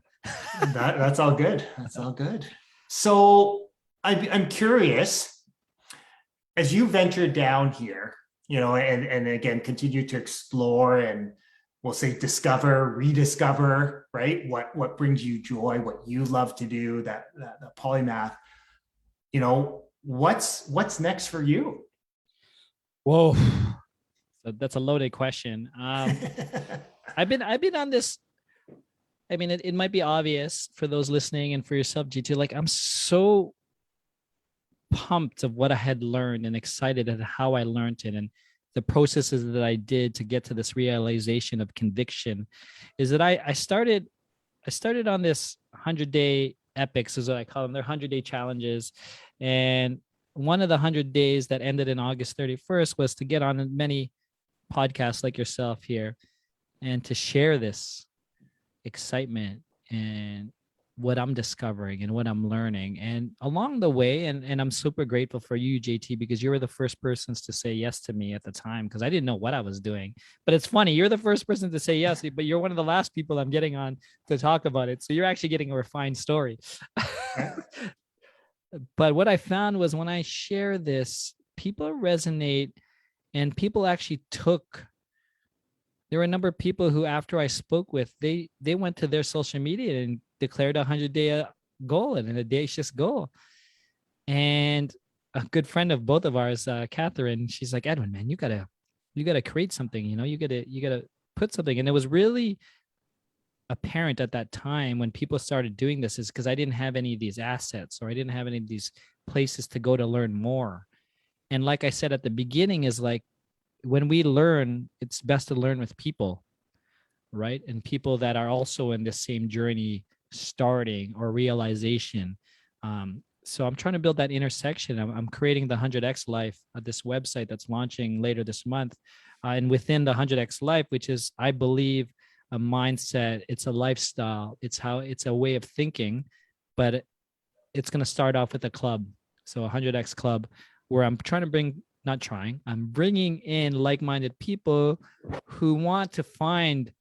That's all good. That's all good. So I'm curious, as you venture down here, and again, continue to explore and we'll say discover, rediscover, right? What brings you joy, what you love to do, that polymath, what's next for you? Whoa. So that's a loaded question. I've been on this. I mean, it might be obvious for those listening and for yourself, GT, like I'm so pumped of what I had learned and excited at how I learned it and the processes that I did to get to this realization of conviction. Is that I started on this 100-day epics, is what I call them. They're 100-day challenges. And one of the 100 days that ended in August 31st was to get on many podcasts like yourself here and to share this excitement and what I'm discovering and what I'm learning. And along the way, and I'm super grateful for you, JT, because you were the first persons to say yes to me at the time, because I didn't know what I was doing. But it's funny, you're the first person to say yes, but you're one of the last people I'm getting on to talk about it. So you're actually getting a refined story. But what I found was when I share this, people resonate, and people actually there were a number of people who, after I spoke with, they went to their social media and declared a 100-day goal and an audacious goal. And a good friend of both of ours, Catherine, she's like, Edwin, man, you gotta create something, you gotta put something. And it was really apparent at that time when people started doing this, is because I didn't have any of these assets, or I didn't have any of these places to go to learn more. And like I said at the beginning, is like, when we learn, it's best to learn with people, right? And people that are also in the same journey, starting or realization. So I'm trying to build that intersection. I'm creating the 100X Life, this website that's launching later this month. And within the 100X Life, which is, I believe, a mindset, it's a lifestyle, it's a way of thinking, but it's going to start off with a club. So a 100X Club, where I'm I'm bringing in like-minded people who want to find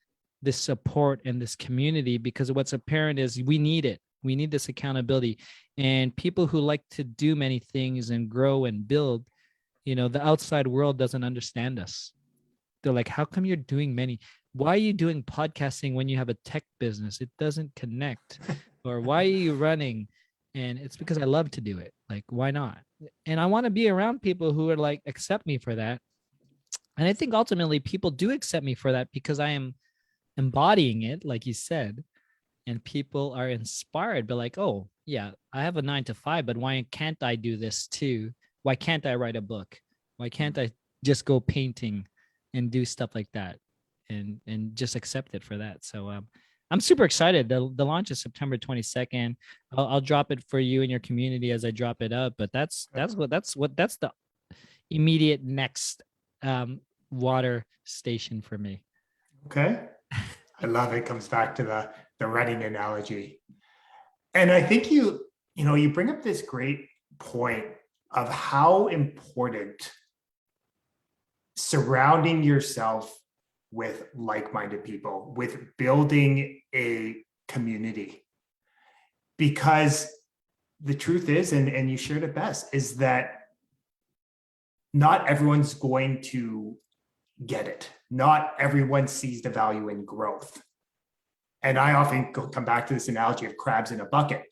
this support and this community, because what's apparent is we need it. We need this accountability, and people who like to do many things and grow and build, the outside world doesn't understand us. They're like, how come you're doing why are you doing podcasting when you have a tech business? It doesn't connect. Or why are you running? And it's because I love to do it. Like, why not? and I want to be around people who are like accept me for that. And I think ultimately people do accept me for that because I am embodying it, like you said, and people are inspired. But like, oh yeah, I have a 9 to 5, but why can't I do this too? Why can't I write a book? Why can't I just go painting and do stuff like that, and just accept it for that? So I'm super excited. The launch is September 22nd. I'll drop it for you and your community as I drop it up. But that's the immediate next water station for me. Okay. I love it. Comes back to the running analogy. And I think you bring up this great point of how important surrounding yourself with like-minded people, with building a community. Because the truth is, and you shared it best, is that not everyone's going to get it. Not everyone sees the value in growth. And I often come back to this analogy of crabs in a bucket,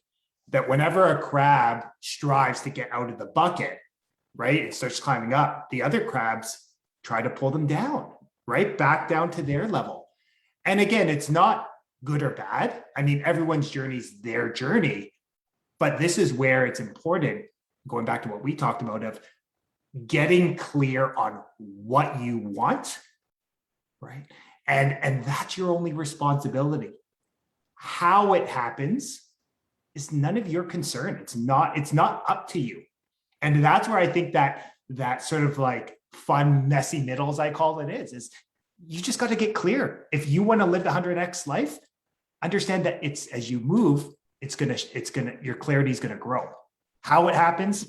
that whenever a crab strives to get out of the bucket, right, it starts climbing up, the other crabs try to pull them down, right, back down to their level. And again, it's not good or bad. I mean, everyone's journey is their journey, but this is where it's important, going back to what we talked about, of getting clear on what you want, right? And that's your only responsibility. How it happens is none of your concern. It's not up to you. And that's where I think that sort of like fun, messy middle, as I call it, is you just got to get clear. If you want to live the 100x life, understand that it's, as you move, your clarity is going to grow. How it happens,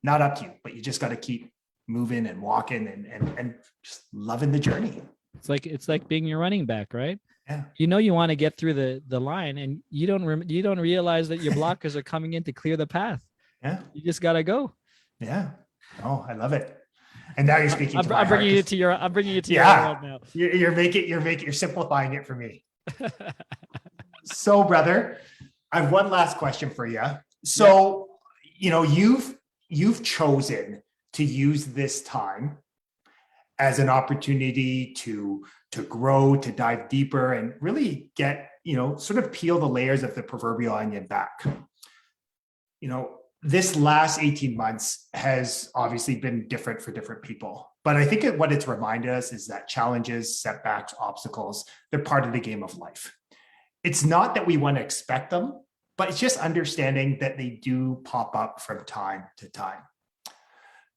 not up to you, but you just got to keep moving and walking and just loving the journey. It's like being your running back, right? Yeah. You want to get through the line, and you don't realize that your blockers are coming in to clear the path. Yeah. You just gotta go. Yeah. Oh, I love it. And now you're speaking to my I'm bringing heart. you to your world now. You're simplifying it for me. So, brother, I have one last question for you. So, you've chosen to use this time as an opportunity to grow, to dive deeper, and really get, sort of peel the layers of the proverbial onion back. This last 18 months has obviously been different for different people. But I think what it's reminded us is that challenges, setbacks, obstacles, they're part of the game of life. It's not that we want to expect them, but it's just understanding that they do pop up from time to time.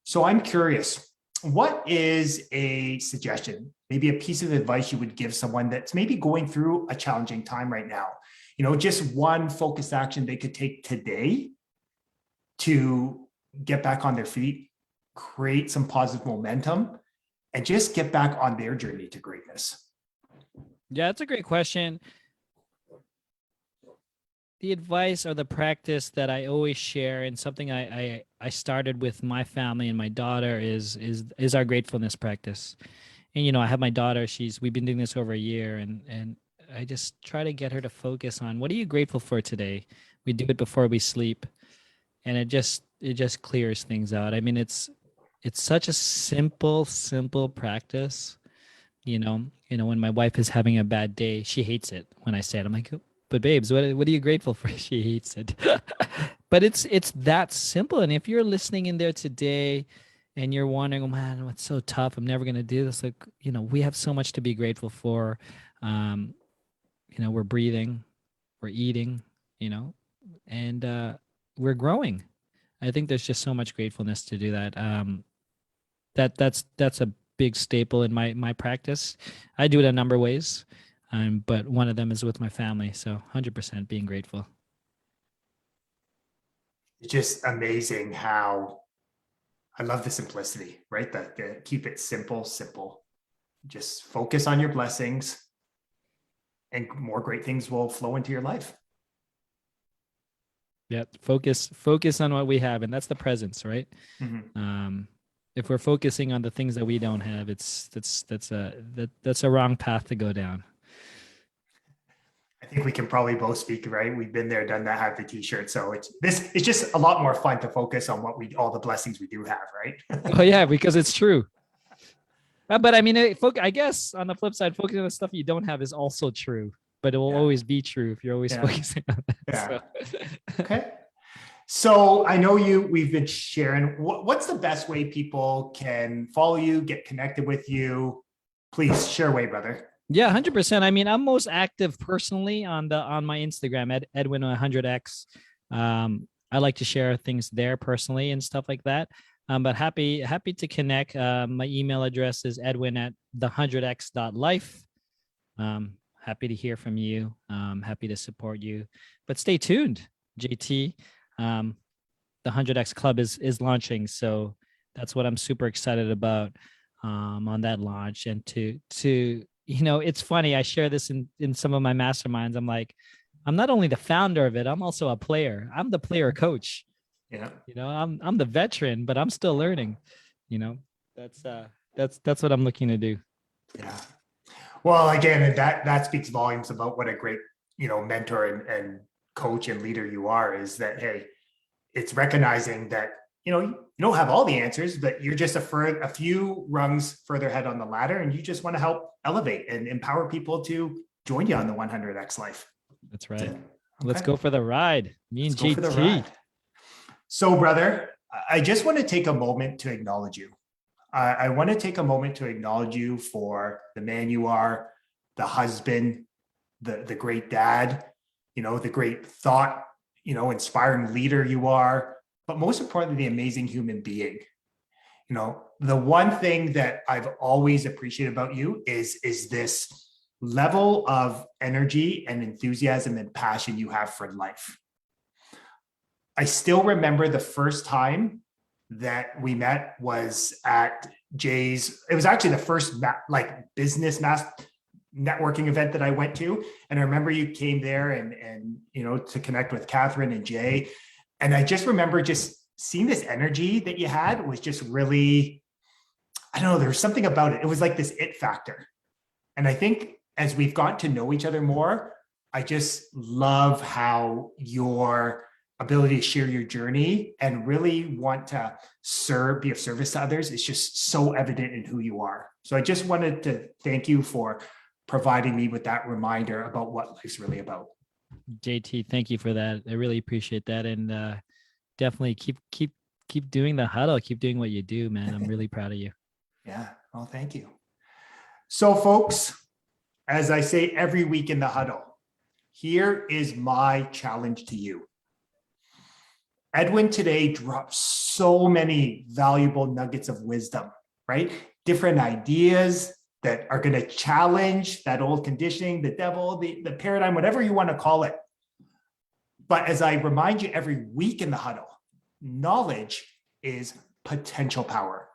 So I'm curious, what is a suggestion, maybe a piece of advice you would give someone that's maybe going through a challenging time right now? Just one focused action they could take today to get back on their feet, create some positive momentum, and just get back on their journey to greatness. Yeah, that's a great question. The advice or the practice that I always share, and something I started with my family and my daughter, is our gratefulness practice. And I have my daughter. We've been doing this over a year, and I just try to get her to focus on, what are you grateful for today? We do it before we sleep, and it just clears things out. I mean, it's such a simple practice. When my wife is having a bad day, she hates it when I say it. I'm like, but babes, what are you grateful for? She hates it. But it's that simple. And if you're listening in there today and you're wondering, oh man, what's so tough? I'm never going to do this. Like, we have so much to be grateful for. We're breathing, we're eating, and we're growing. I think there's just so much gratefulness to do that. That's a big staple in my practice. I do it a number of ways. But one of them is with my family. So 100% being grateful. It's just amazing how I love the simplicity, right? Keep it simple. Just focus on your blessings and more great things will flow into your life. Yeah. Focus on what we have. And that's the presence, right? Mm-hmm. If we're focusing on the things that we don't have, that's a wrong path to go down. think we can probably both speak, right? We've been there, done that, have the t-shirt. So it's just a lot more fun to focus on all the blessings we do have, right? Oh yeah, because it's true. But I mean, I guess on the flip side, focusing on the stuff you don't have is also true, but it will always be true if you're always focusing on that. Yeah. So. Okay. So I know we've been sharing, what's the best way people can follow you, get connected with you? Please share away, brother. Yeah, 100%. I mean, I'm most active personally on my Instagram at Edwin 100x. I like to share things there personally and stuff like that. But happy to connect. My email address is edwin@the100x.life. Happy to hear from you. Happy to support you. But stay tuned, JT. The 100x Club is launching, so that's what I'm super excited about on that launch. And to it's funny. I share this in some of my masterminds. I'm like, I'm not only the founder of it, I'm also a player. I'm the player coach. Yeah. I'm the veteran, but I'm still learning. That's what I'm looking to do. Yeah. Well, again, that speaks volumes about what a great, mentor and coach and leader you are, is that, hey, it's recognizing that, you don't have all the answers, but you're just a few rungs further ahead on the ladder, and you just want to help elevate and empower people to join you on the 100X life. That's right. Okay. Let's go for the ride. Me and Let's go for the ride. So, brother, I just want to take a moment to acknowledge you. I want to take a moment to acknowledge you for the man you are, the husband, the great dad, the great thought, inspiring leader you are, but most importantly, the amazing human being. The one thing that I've always appreciated about you is this level of energy and enthusiasm and passion you have for life. I still remember the first time that we met was at Jay's. It was actually the first business networking event that I went to. And I remember you came there and to connect with Catherine and Jay. And I just remember just seeing this energy that you had was just really, I don't know, there was something about it. It was like this it factor. And I think as we've got to know each other more, I just love how your ability to share your journey and really want to be of service to others is just so evident in who you are. So I just wanted to thank you for providing me with that reminder about what life's really about. JT, thank you for that. I really appreciate that. And definitely keep doing the huddle. Keep doing what you do, man. I'm really proud of you. Yeah. Well, thank you. So folks, as I say every week in the huddle, here is my challenge to you. Edwin today dropped so many valuable nuggets of wisdom, right? Different ideas that are going to challenge that old conditioning, the devil, the paradigm, whatever you want to call it. But as I remind you every week in the huddle, knowledge is potential power.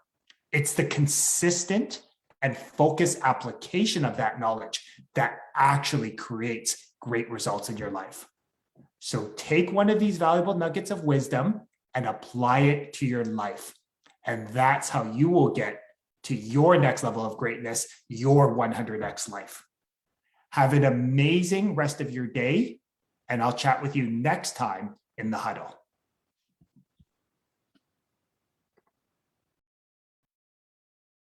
It's the consistent and focused application of that knowledge that actually creates great results in your life. So take one of these valuable nuggets of wisdom and apply it to your life. And that's how you will get to your next level of greatness, your 100X life. Have an amazing rest of your day, and I'll chat with you next time in the huddle.